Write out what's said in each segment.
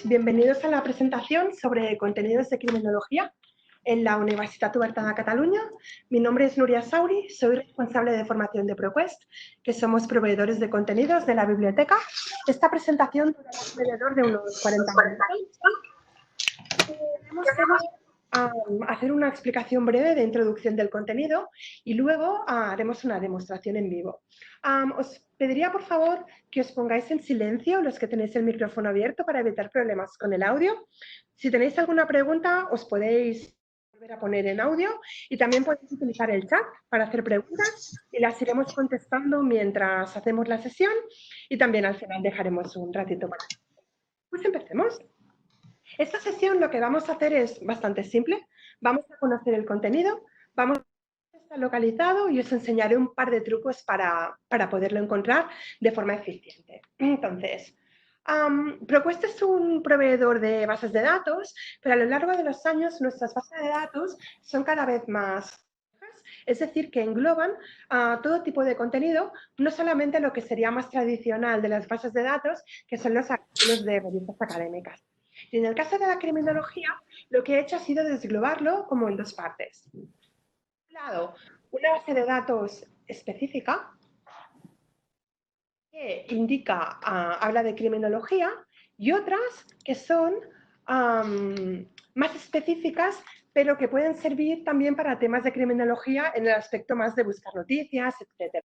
Bienvenidos a la presentación sobre contenidos de criminología en la Universitat Oberta de Cataluña. Mi nombre es Núria Sauri, soy responsable de formación de ProQuest, que somos proveedores de contenidos de la biblioteca. Esta presentación durará alrededor de unos 40 minutos. Queremos hacer una explicación breve de introducción del contenido y luego haremos una demostración en vivo. Os pediría, por favor, que os pongáis en silencio los que tenéis el micrófono abierto para evitar problemas con el audio. Si tenéis alguna pregunta, os podéis volver a poner en audio y también podéis utilizar el chat para hacer preguntas y las iremos contestando mientras hacemos la sesión y también al final dejaremos un ratito para. Pues empecemos. Esta sesión lo que vamos a hacer es bastante simple. Vamos a conocer el contenido, vamos a ver dónde está localizado y os enseñaré un par de trucos para poderlo encontrar de forma eficiente. Entonces, ProQuest es un proveedor de bases de datos, pero a lo largo de los años nuestras bases de datos son cada vez más, es decir, que engloban todo tipo de contenido, no solamente lo que sería más tradicional de las bases de datos, que son los artículos de revistas académicas. Y en el caso de la criminología, lo que he hecho ha sido desglobarlo como en dos partes. Por un lado, una base de datos específica que indica, habla de criminología, y otras que son más específicas, pero que pueden servir también para temas de criminología en el aspecto más de buscar noticias, etc.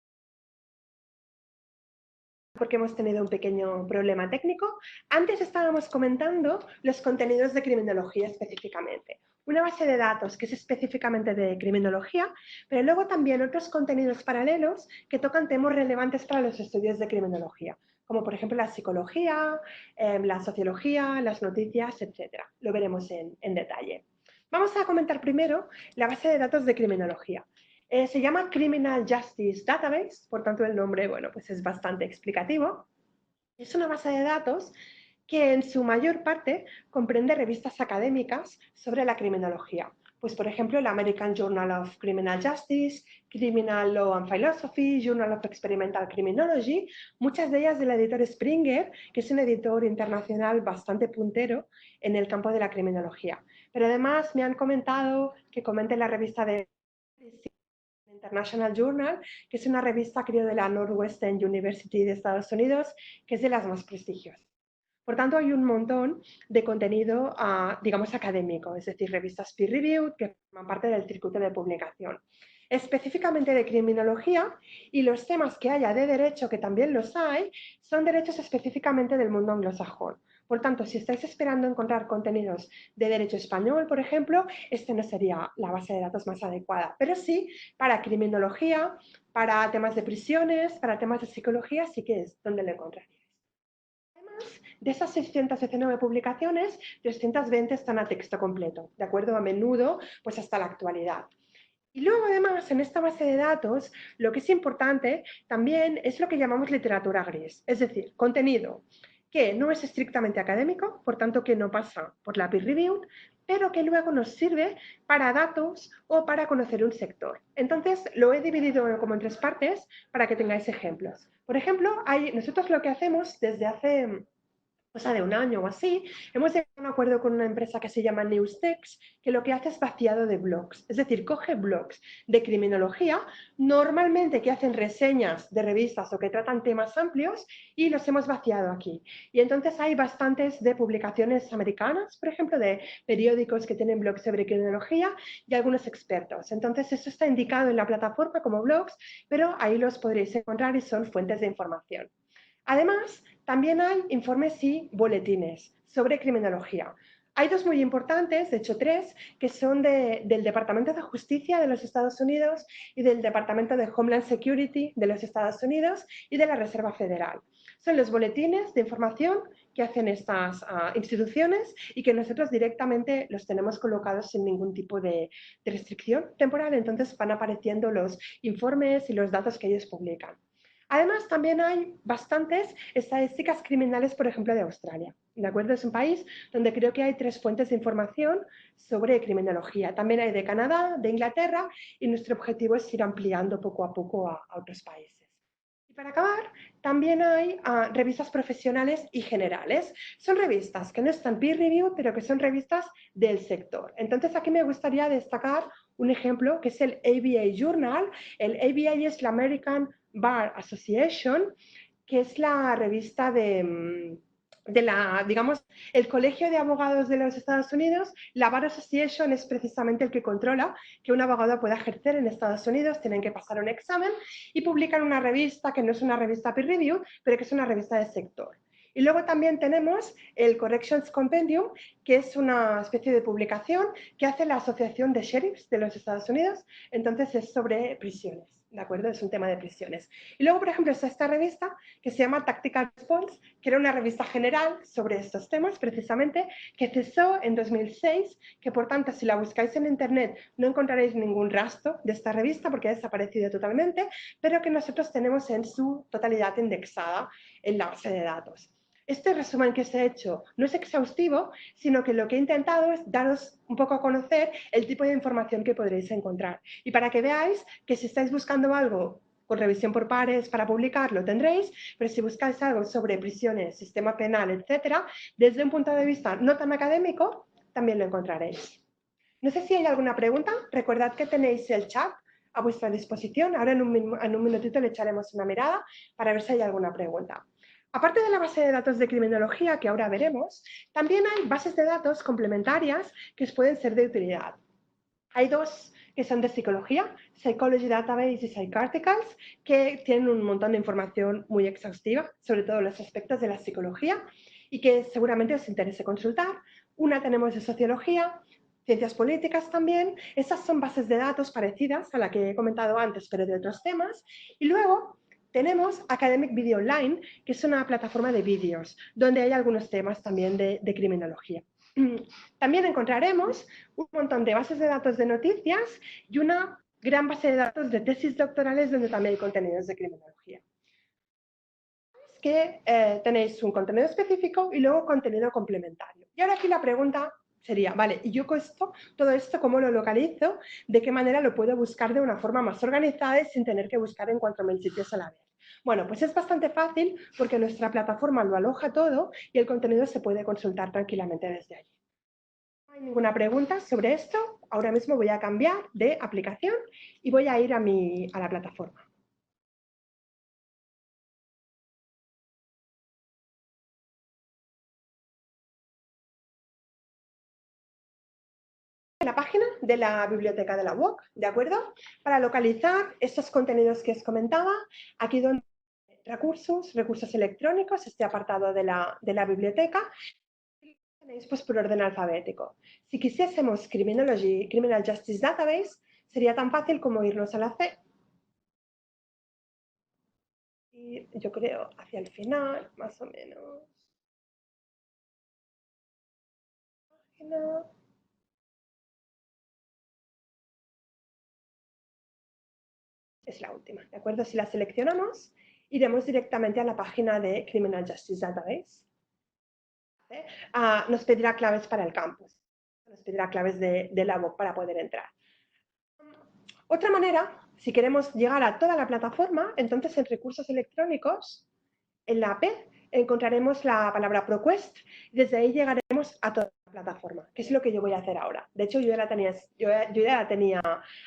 Porque hemos tenido un pequeño problema técnico. Antes estábamos comentando los contenidos de criminología específicamente. Una base de datos que es específicamente de criminología, pero luego también otros contenidos paralelos que tocan temas relevantes para los estudios de criminología, como por ejemplo la psicología, la sociología, las noticias, etc. Lo veremos en detalle. Vamos a comentar primero la base de datos de criminología. Se llama Criminal Justice Database, por tanto el nombre, bueno, pues es bastante explicativo. Es una base de datos que en su mayor parte comprende revistas académicas sobre la criminología. Pues, por ejemplo, el American Journal of Criminal Justice, Criminal Law and Philosophy, Journal of Experimental Criminology, muchas de ellas del editor Springer, que es un editor internacional bastante puntero en el campo de la criminología. Pero además me han comentado que comente la revista de International Journal, que es una revista, creo, de la Northwestern University de Estados Unidos, que es de las más prestigiosas. Por tanto, hay un montón de contenido, digamos, académico, es decir, revistas peer-reviewed que forman parte del circuito de publicación. Específicamente de criminología, y los temas que haya de derecho, que también los hay, son derechos específicamente del mundo anglosajón. Por tanto, si estáis esperando encontrar contenidos de derecho español, por ejemplo, este no sería la base de datos más adecuada, pero sí para criminología, para temas de prisiones, para temas de psicología, sí que es donde lo encontraríais. Además, de esas 619 publicaciones, 320 están a texto completo, de acuerdo, a menudo, pues hasta la actualidad. Y luego, además, en esta base de datos, lo que es importante también es lo que llamamos literatura gris, es decir, contenido que no es estrictamente académico, por tanto que no pasa por la peer review, pero que luego nos sirve para datos o para conocer un sector. Entonces, lo he dividido como en tres partes para que tengáis ejemplos. Por ejemplo, nosotros lo que hacemos desde hace cosa de un año o así, hemos llegado a un acuerdo con una empresa que se llama Newstex, que lo que hace es vaciado de blogs, es decir, coge blogs de criminología, normalmente que hacen reseñas de revistas o que tratan temas amplios, y los hemos vaciado aquí. Y entonces hay bastantes de publicaciones americanas, por ejemplo, de periódicos que tienen blogs sobre criminología y algunos expertos. Entonces eso está indicado en la plataforma como blogs, pero ahí los podréis encontrar y son fuentes de información. Además, también hay informes y boletines sobre criminología. Hay dos muy importantes, de hecho tres, que son del Departamento de Justicia de los Estados Unidos y del Departamento de Homeland Security de los Estados Unidos y de la Reserva Federal. Son los boletines de información que hacen estas instituciones y que nosotros directamente los tenemos colocados sin ningún tipo de restricción temporal, entonces van apareciendo los informes y los datos que ellos publican. Además, también hay bastantes estadísticas criminales, por ejemplo, de Australia. ¿De acuerdo? Es un país donde creo que hay 3 fuentes de información sobre criminología. También hay de Canadá, de Inglaterra, y nuestro objetivo es ir ampliando poco a poco a otros países. Para acabar, también hay revistas profesionales y generales. Son revistas que no están peer review, pero que son revistas del sector. Entonces, aquí me gustaría destacar un ejemplo que es el ABA Journal. El ABA es la American Bar Association, que es la revista digamos, el Colegio de Abogados de los Estados Unidos. La Bar Association es precisamente el que controla que un abogado pueda ejercer en Estados Unidos. Tienen que pasar un examen y publican una revista que no es una revista peer review, pero que es una revista de sector. Y luego también tenemos el Corrections Compendium, que es una especie de publicación que hace la Asociación de Sheriffs de los Estados Unidos. Entonces es sobre prisiones, ¿de acuerdo? Es un tema de prisiones. Y luego, por ejemplo, está esta revista que se llama Tactical Response, que era una revista general sobre estos temas, precisamente, que cesó en 2006, que por tanto, si la buscáis en Internet, no encontraréis ningún rastro de esta revista porque ha desaparecido totalmente, pero que nosotros tenemos en su totalidad indexada en la base de datos. Este resumen que os he hecho no es exhaustivo, sino que lo que he intentado es daros un poco a conocer el tipo de información que podréis encontrar. Y para que veáis que si estáis buscando algo con revisión por pares para publicar, lo tendréis, pero si buscáis algo sobre prisiones, sistema penal, etcétera, desde un punto de vista no tan académico, también lo encontraréis. No sé si hay alguna pregunta. Recordad que tenéis el chat a vuestra disposición. Ahora en un minutito le echaremos una mirada para ver si hay alguna pregunta. Aparte de la base de datos de criminología, que ahora veremos, también hay bases de datos complementarias que os pueden ser de utilidad. Hay dos que son de psicología, Psychology Database y Psycharticals, que tienen un montón de información muy exhaustiva sobre todos los aspectos de la psicología y que seguramente os interese consultar. Una tenemos de sociología, ciencias políticas también. Esas son bases de datos parecidas a la que he comentado antes, pero de otros temas. Y luego tenemos Academic Video Online, que es una plataforma de vídeos, donde hay algunos temas también de criminología. También encontraremos un montón de bases de datos de noticias y una gran base de datos de tesis doctorales donde también hay contenidos de criminología. Que tenéis un contenido específico y luego contenido complementario. Y ahora aquí la pregunta sería, vale, ¿y yo todo esto cómo lo localizo? ¿De qué manera lo puedo buscar de una forma más organizada y sin tener que buscar en 4.000 sitios a la vez? Bueno, pues es bastante fácil porque nuestra plataforma lo aloja todo y el contenido se puede consultar tranquilamente desde allí. No hay ninguna pregunta sobre esto. Ahora mismo voy a cambiar de aplicación y voy a ir a la plataforma. La página de la biblioteca de la UOC, ¿de acuerdo? Para localizar estos contenidos que os comentaba, aquí donde recursos electrónicos, este apartado de la biblioteca, tenéis pues por orden alfabético. Si quisiésemos Criminal Justice Database, sería tan fácil como irnos a la C. Y yo creo hacia el final, más o menos. Página. Es la última, ¿de acuerdo? Si la seleccionamos, iremos directamente a la página de Criminal Justice Database. Nos pedirá claves para el campus, nos pedirá claves de la UOC para poder entrar. Otra manera, si queremos llegar a toda la plataforma, entonces en recursos electrónicos, en la P, encontraremos la palabra ProQuest y desde ahí llegaremos a toda la plataforma, que es lo que yo voy a hacer ahora. De hecho, yo ya la tenía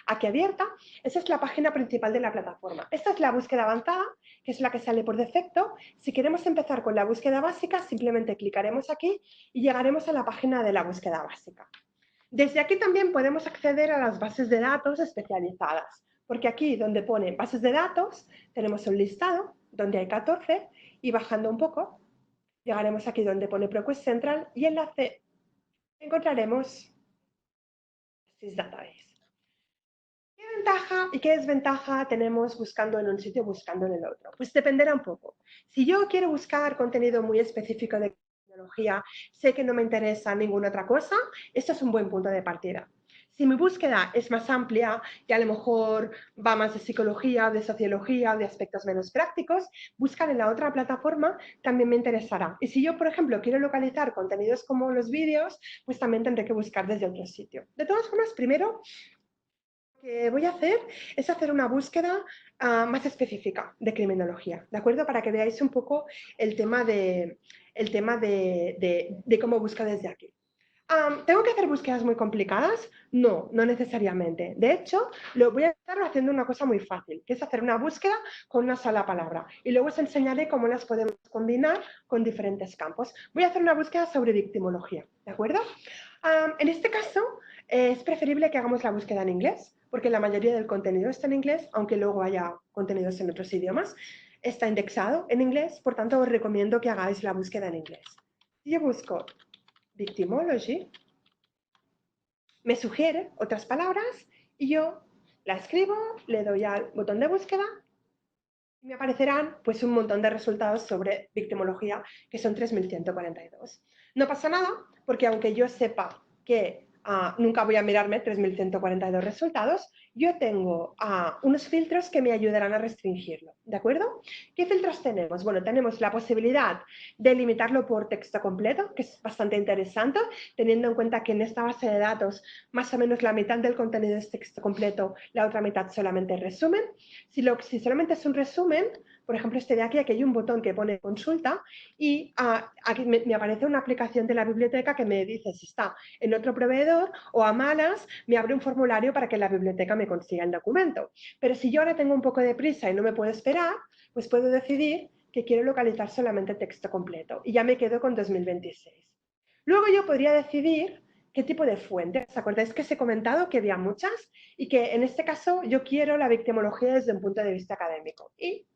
aquí abierta. Esa es la página principal de la plataforma. Esta es la búsqueda avanzada, que es la que sale por defecto. Si queremos empezar con la búsqueda básica, simplemente clicaremos aquí y llegaremos a la página de la búsqueda básica. Desde aquí también podemos acceder a las bases de datos especializadas, porque aquí donde pone bases de datos tenemos un listado donde hay 14 y bajando un poco llegaremos aquí donde pone ProQuest Central y en la C encontraremos Database. ¿Qué ventaja y qué desventaja tenemos buscando en un sitio, buscando en el otro? Pues dependerá un poco. Si yo quiero buscar contenido muy específico de tecnología, sé que no me interesa ninguna otra cosa, esto es un buen punto de partida. Si mi búsqueda es más amplia y a lo mejor va más de psicología, de sociología, de aspectos menos prácticos, buscar en la otra plataforma también me interesará. Y si yo, por ejemplo, quiero localizar contenidos como los vídeos, pues también tendré que buscar desde otro sitio. De todas formas, primero Lo que voy a hacer es hacer una búsqueda más específica de criminología, ¿de acuerdo? Para que veáis un poco el tema de cómo buscar desde aquí. ¿Tengo que hacer búsquedas muy complicadas? No, no necesariamente. De hecho, lo voy a estar haciendo una cosa muy fácil, que es hacer una búsqueda con una sola palabra. Y luego os enseñaré cómo las podemos combinar con diferentes campos. Voy a hacer una búsqueda sobre victimología, ¿de acuerdo? En este caso, es preferible que hagamos la búsqueda en inglés, porque la mayoría del contenido está en inglés, aunque luego haya contenidos en otros idiomas. Está indexado en inglés, por tanto, os recomiendo que hagáis la búsqueda en inglés. Si yo busco victimology, me sugiere otras palabras y yo la escribo, le doy al botón de búsqueda y me aparecerán pues un montón de resultados sobre victimología, que son 3142. No pasa nada, porque aunque yo sepa que nunca voy a mirarme 3142 resultados, yo tengo unos filtros que me ayudarán a restringirlo, ¿de acuerdo? ¿Qué filtros tenemos? Bueno, tenemos la posibilidad de limitarlo por texto completo, que es bastante interesante, teniendo en cuenta que en esta base de datos más o menos la mitad del contenido es texto completo, la otra mitad solamente es resumen. Si solamente es un resumen, por ejemplo, este de aquí hay un botón que pone consulta y aquí me aparece una aplicación de la biblioteca que me dice si está en otro proveedor o a malas me abre un formulario para que la biblioteca me consiga el documento. Pero si yo ahora tengo un poco de prisa y no me puedo esperar, pues puedo decidir que quiero localizar solamente texto completo y ya me quedo con 2026. Luego yo podría decidir qué tipo de fuentes. ¿Os acordáis que os he comentado que había muchas? Y que en este caso yo quiero la victimología desde un punto de vista académico y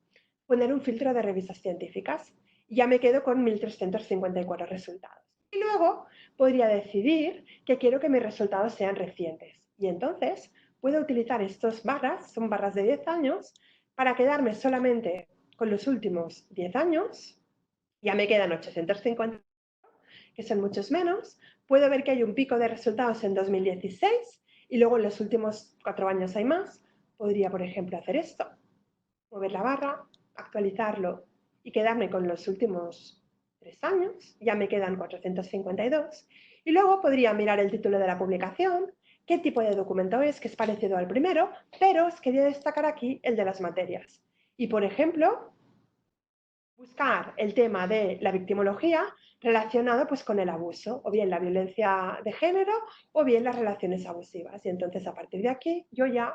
poner un filtro de revistas científicas. Ya me quedo con 1354 resultados. Y luego podría decidir que quiero que mis resultados sean recientes. Y entonces puedo utilizar estos barras, son barras de 10 años, para quedarme solamente con los últimos 10 años. Ya me quedan 850, que son muchos menos. Puedo ver que hay un pico de resultados en 2016 y luego en los últimos 4 años hay más. Podría, por ejemplo, hacer esto, mover la barra, actualizarlo y quedarme con los últimos 3 años. Ya me quedan 452. Y luego podría mirar el título de la publicación, qué tipo de documento es, que es parecido al primero, pero os quería destacar aquí el de las materias. Y, por ejemplo, buscar el tema de la victimología relacionado pues con el abuso, o bien la violencia de género, o bien las relaciones abusivas. Y entonces a partir de aquí yo ya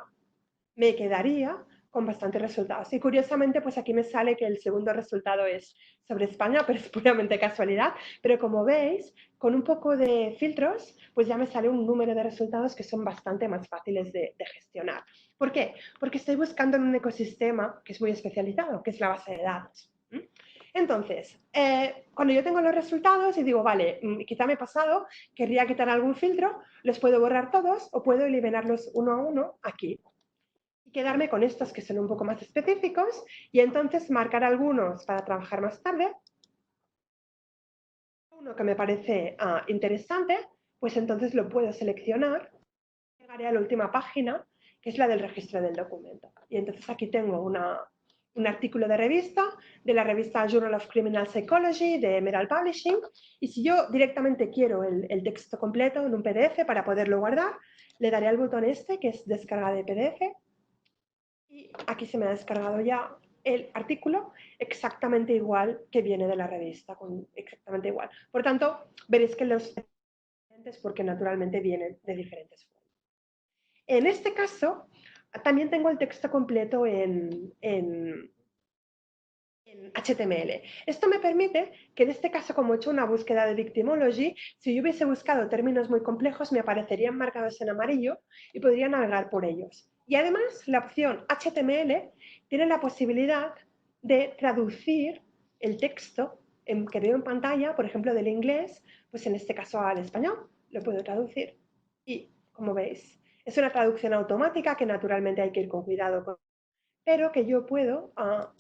me quedaría con bastantes resultados. Y curiosamente, pues aquí me sale que el segundo resultado es sobre España, pero es puramente casualidad. Pero como veis, con un poco de filtros, pues ya me sale un número de resultados que son bastante más fáciles de gestionar. ¿Por qué? Porque estoy buscando en un ecosistema que es muy especializado, que es la base de datos. Entonces, cuando yo tengo los resultados y digo, vale, quizá me he pasado, querría quitar algún filtro, los puedo borrar todos o puedo eliminarlos uno a uno aquí y quedarme con estos que son un poco más específicos y entonces marcar algunos para trabajar más tarde. Uno que me parece interesante, pues entonces lo puedo seleccionar. Llegaré a la última página, que es la del registro del documento. Y entonces aquí tengo un artículo de revista, de la revista Journal of Criminal Psychology, de Emerald Publishing. Y si yo directamente quiero el texto completo en un PDF para poderlo guardar, le daré al botón este, que es descarga de PDF. Y aquí se me ha descargado ya el artículo exactamente igual que viene de la revista, exactamente igual. Por tanto, veréis que los diferentes porque naturalmente vienen de diferentes fuentes. En este caso, también tengo el texto completo en HTML. Esto me permite que en este caso, como he hecho una búsqueda de victimology, si yo hubiese buscado términos muy complejos, me aparecerían marcados en amarillo y podría navegar por ellos. Y además, la opción HTML tiene la posibilidad de traducir el texto que veo en pantalla, por ejemplo, del inglés, pues en este caso al español, lo puedo traducir. Y, como veis, es una traducción automática que naturalmente hay que ir con cuidado, pero que yo puedo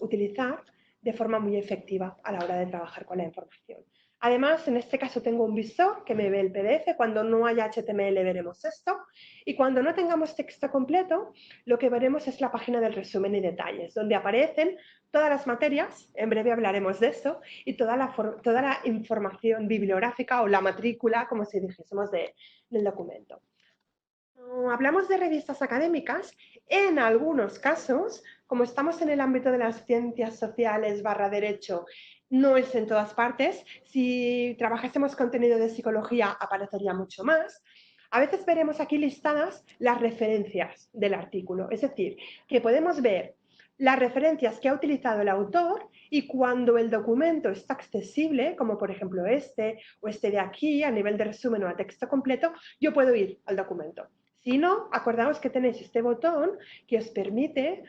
utilizar de forma muy efectiva a la hora de trabajar con la información. Además, en este caso tengo un visor que me ve el PDF. Cuando no haya HTML veremos esto. Y cuando no tengamos texto completo, lo que veremos es la página del resumen y detalles, donde aparecen todas las materias, en breve hablaremos de eso, y toda la información bibliográfica o la matrícula, como si dijésemos, del documento. Cuando hablamos de revistas académicas, en algunos casos, como estamos en el ámbito de las ciencias sociales / derecho, no es en todas partes. Si trabajásemos contenido de psicología, aparecería mucho más. A veces veremos aquí listadas las referencias del artículo, es decir, que podemos ver las referencias que ha utilizado el autor y cuando el documento está accesible, como por ejemplo este o este de aquí, a nivel de resumen o a texto completo, yo puedo ir al documento. Si no, acordaos que tenéis este botón que os permite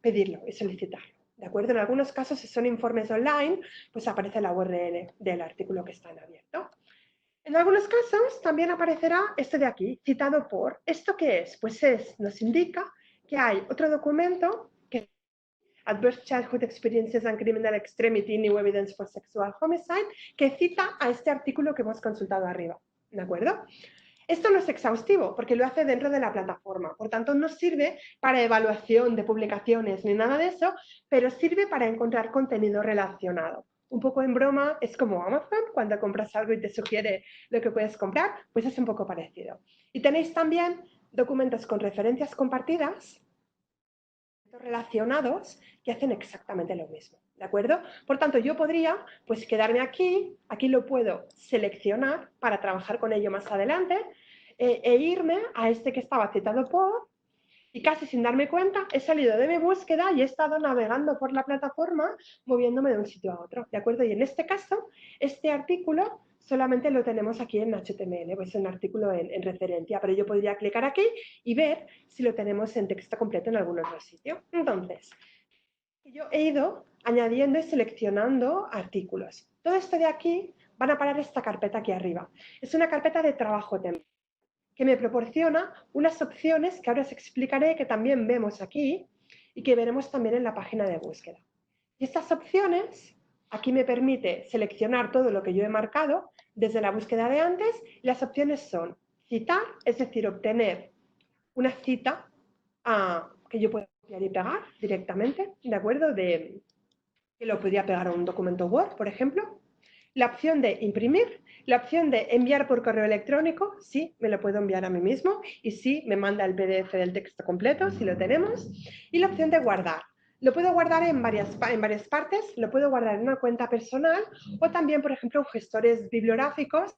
pedirlo y solicitarlo. ¿De acuerdo? En algunos casos, si son informes online, pues aparece la URL del artículo que está en abierto. En algunos casos también aparecerá este de aquí, citado por. ¿Esto qué es? Pues nos indica que hay otro documento que Adverse Childhood Experiences and Criminal Extremity, New Evidence for Sexual Homicide, que cita a este artículo que hemos consultado arriba. ¿De acuerdo? Esto no es exhaustivo porque lo hace dentro de la plataforma, por tanto no sirve para evaluación de publicaciones ni nada de eso, pero sirve para encontrar contenido relacionado. Un poco en broma, es como Amazon, cuando compras algo y te sugiere lo que puedes comprar, pues es un poco parecido. Y tenéis también documentos con referencias compartidas, relacionados, que hacen exactamente lo mismo, ¿de acuerdo? Por tanto, yo podría pues quedarme aquí lo puedo seleccionar para trabajar con ello más adelante e irme a este que estaba citado por, y casi sin darme cuenta he salido de mi búsqueda y he estado navegando por la plataforma moviéndome de un sitio a otro, ¿de acuerdo? Y en este caso, este artículo solamente lo tenemos aquí en HTML, pues es un artículo en referencia, pero yo podría clicar aquí y ver si lo tenemos en texto completo en algún otro sitio. Entonces, yo he ido añadiendo y seleccionando artículos. Todo esto de aquí van a parar esta carpeta aquí arriba. Es una carpeta de trabajo temporal que me proporciona unas opciones que ahora os explicaré, que también vemos aquí y que veremos también en la página de búsqueda. Y estas opciones, aquí me permite seleccionar todo lo que yo he marcado desde la búsqueda de antes. Las opciones son citar, es decir, obtener una cita que yo pueda copiar y pegar directamente, ¿de acuerdo? Que lo podría pegar a un documento Word, por ejemplo. La opción de imprimir, la opción de enviar por correo electrónico, sí, me lo puedo enviar a mí mismo y sí, me manda el PDF del texto completo, si lo tenemos. Y la opción de guardar. Lo puedo guardar en varias partes, lo puedo guardar en una cuenta personal o también, por ejemplo, en gestores bibliográficos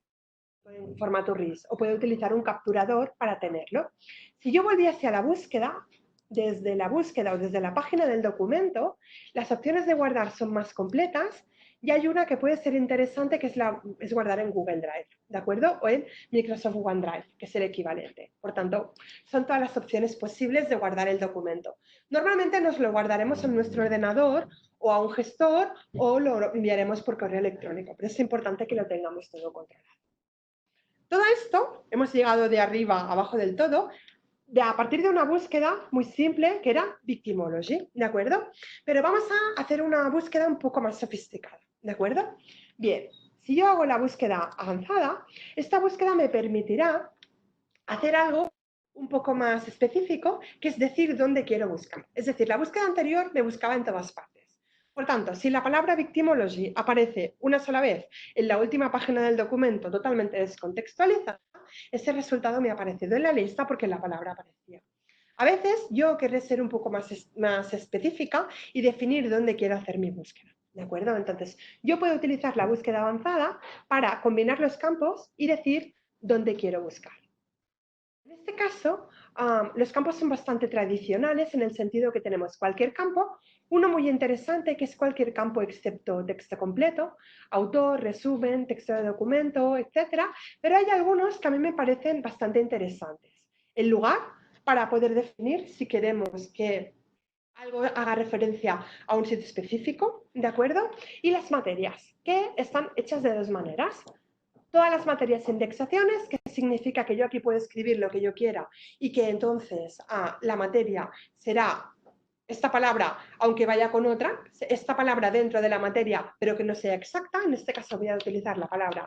en formato RIS o puedo utilizar un capturador para tenerlo. Si yo volviese a la búsqueda, desde la búsqueda o desde la página del documento, las opciones de guardar son más completas y hay una que puede ser interesante que es guardar en Google Drive, ¿de acuerdo? O en Microsoft OneDrive, que es el equivalente. Por tanto, son todas las opciones posibles de guardar el documento. Normalmente nos lo guardaremos en nuestro ordenador o a un gestor o lo enviaremos por correo electrónico, pero es importante que lo tengamos todo controlado. Todo esto, hemos llegado de arriba a abajo del todo, a partir de una búsqueda muy simple que era Victimology, ¿de acuerdo? Pero vamos a hacer una búsqueda un poco más sofisticada, ¿de acuerdo? Bien, si yo hago la búsqueda avanzada, esta búsqueda me permitirá hacer algo un poco más específico, que es decir dónde quiero buscar. Es decir, la búsqueda anterior me buscaba en todas partes. Por tanto, si la palabra victimology aparece una sola vez en la última página del documento totalmente descontextualizada, ese resultado me ha aparecido en la lista porque la palabra aparecía. A veces yo querré ser un poco más específica y definir dónde quiero hacer mi búsqueda. ¿De acuerdo? Entonces, yo puedo utilizar la búsqueda avanzada para combinar los campos y decir dónde quiero buscar. En este caso, los campos son bastante tradicionales en el sentido que tenemos cualquier campo, uno muy interesante que es cualquier campo excepto texto completo, autor, resumen, texto de documento, etcétera, pero hay algunos que a mí me parecen bastante interesantes. El lugar, para poder definir si queremos que algo haga referencia a un sitio específico, ¿de acuerdo? Y las materias, que están hechas de dos maneras. Todas las materias indexaciones, que significa que yo aquí puedo escribir lo que yo quiera y que entonces la materia será esta palabra, aunque vaya con otra, esta palabra dentro de la materia, pero que no sea exacta. En este caso voy a utilizar la palabra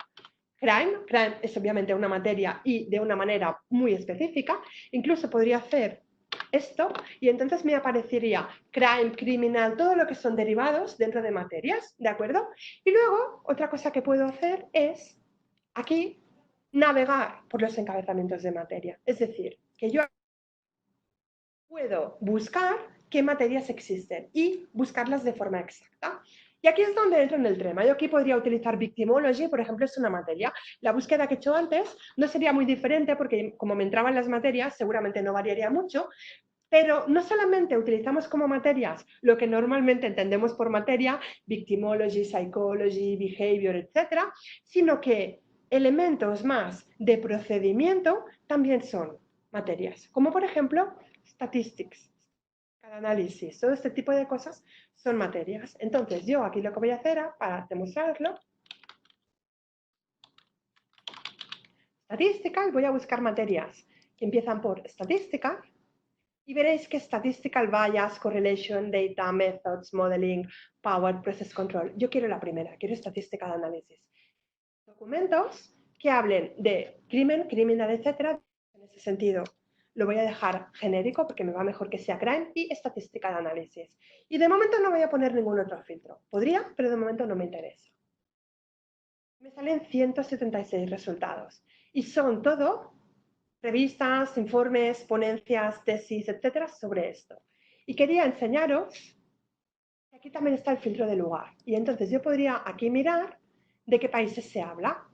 crime. Crime es obviamente una materia y de una manera muy específica. Incluso podría hacer esto y entonces me aparecería crime, criminal, todo lo que son derivados dentro de materias, ¿de acuerdo? Y luego, otra cosa que puedo hacer es aquí navegar por los encabezamientos de materia. Es decir, que yo puedo buscar qué materias existen y buscarlas de forma exacta. Y aquí es donde entro en el tema. Yo aquí podría utilizar Victimology, por ejemplo, es una materia. La búsqueda que he hecho antes no sería muy diferente porque como me entraban las materias, seguramente no variaría mucho, pero no solamente utilizamos como materias lo que normalmente entendemos por materia, victimology, psychology, behavior, etcétera, sino que elementos más de procedimiento también son materias, como por ejemplo statistics, análisis, todo este tipo de cosas son materias. Entonces yo aquí lo que voy a hacer para demostrarlo, statistical, voy a buscar materias que empiezan por statistical, y veréis que Statistical Bias, Correlation, Data, Methods, Modeling, Power, Process Control. Yo quiero la primera, quiero Statistical Analysis. Documentos que hablen de crimen, criminal, etcétera. En ese sentido, lo voy a dejar genérico porque me va mejor que sea crime y Statistical Analysis. Y de momento no voy a poner ningún otro filtro. Podría, pero de momento no me interesa. Me salen 176 resultados y son todo revistas, informes, ponencias, tesis, etcétera, sobre esto. Y quería enseñaros que aquí también está el filtro de lugar. Y entonces yo podría aquí mirar de qué países se habla.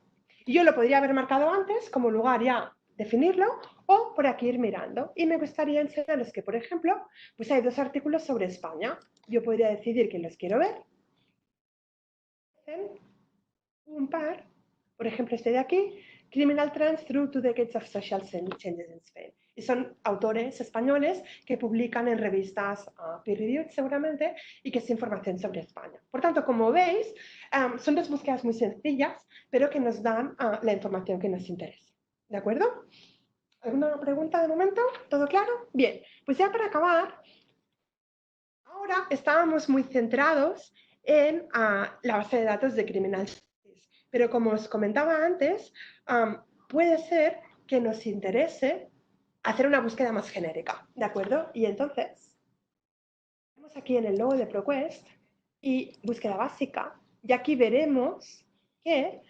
Y yo lo podría haber marcado antes como lugar ya definirlo o por aquí ir mirando. Y me gustaría enseñarles que, por ejemplo, pues hay 2 artículos sobre España. Yo podría decidir que los quiero ver. Un par, por ejemplo este de aquí, Criminal Trends Through 2 Decades of Social Changes in Spain. Y son autores españoles que publican en revistas peer-reviewed seguramente y que es información sobre España. Por tanto, como veis, son 2 búsquedas muy sencillas, pero que nos dan la información que nos interesa. ¿De acuerdo? ¿Alguna pregunta de momento? ¿Todo claro? Bien, pues ya para acabar, ahora estábamos muy centrados en la base de datos de Criminal Justice, pero como os comentaba antes, puede ser que nos interese hacer una búsqueda más genérica, ¿de acuerdo? Y entonces, vamos aquí en el logo de ProQuest y búsqueda básica, y aquí veremos que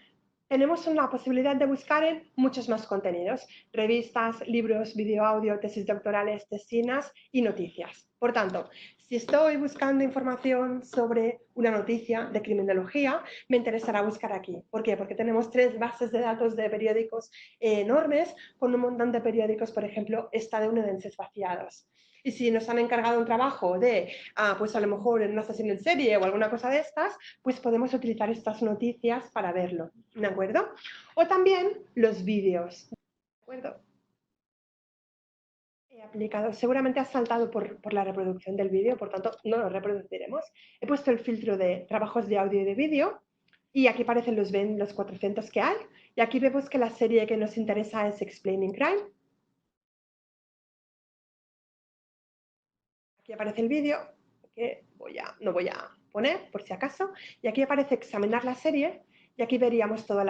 tenemos una posibilidad de buscar en muchos más contenidos, revistas, libros, vídeo, audio, tesis doctorales, tesinas y noticias. Por tanto, si estoy buscando información sobre una noticia de criminología, me interesará buscar aquí. ¿Por qué? Porque tenemos 3 bases de datos de periódicos enormes con un montón de periódicos, por ejemplo, estadounidenses vaciados. Y si nos han encargado un trabajo de, pues a lo mejor en una sesión en serie o alguna cosa de estas, pues podemos utilizar estas noticias para verlo, ¿de acuerdo? O también los vídeos, ¿de acuerdo? He aplicado, seguramente has saltado por la reproducción del vídeo, por tanto no lo reproduciremos. He puesto el filtro de trabajos de audio y de vídeo y aquí aparecen los 400 que hay. Y aquí vemos que la serie que nos interesa es Explaining Crime. Aquí aparece el vídeo que no voy a poner por si acaso. Y aquí aparece examinar la serie y aquí veríamos todos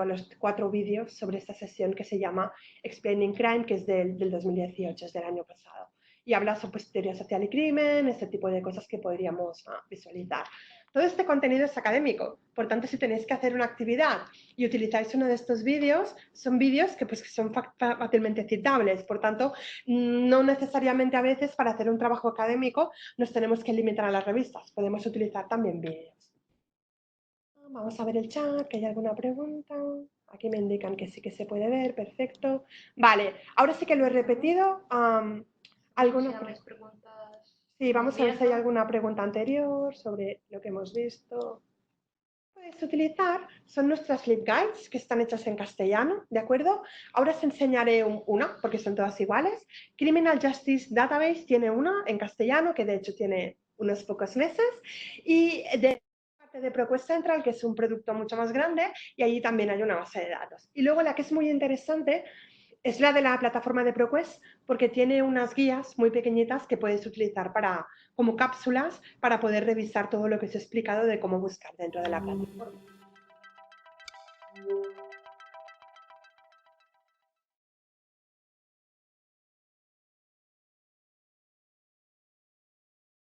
los 4 vídeos sobre esta sesión que se llama Explaining Crime, que es del 2018, es del año pasado. Y habla sobre teoría social y crimen, este tipo de cosas que podríamos visualizar. Todo este contenido es académico, por tanto, si tenéis que hacer una actividad y utilizáis uno de estos vídeos, son vídeos que son fácilmente citables, por tanto, no necesariamente a veces para hacer un trabajo académico nos tenemos que limitar a las revistas, podemos utilizar también vídeos. Vamos a ver el chat, que hay alguna pregunta. Aquí me indican que sí que se puede ver, perfecto. Vale, ahora sí que lo he repetido. ¿Alguna pregunta? Sí, vamos a ver si hay alguna pregunta anterior sobre lo que hemos visto. Puedes utilizar, son nuestras Sleep Guides que están hechas en castellano, ¿de acuerdo? Parte os enseñaré una, porque son todas iguales. Criminal Justice Database tiene una en castellano, que de hecho tiene unos pocos meses, y de parte de ProQuest Central, que es un producto mucho más grande, y allí también hay una base de datos. Y luego la que es muy interesante es la de la plataforma de ProQuest, porque tiene unas guías muy pequeñitas que puedes utilizar como cápsulas para poder revisar todo lo que os he explicado de cómo buscar dentro de la plataforma.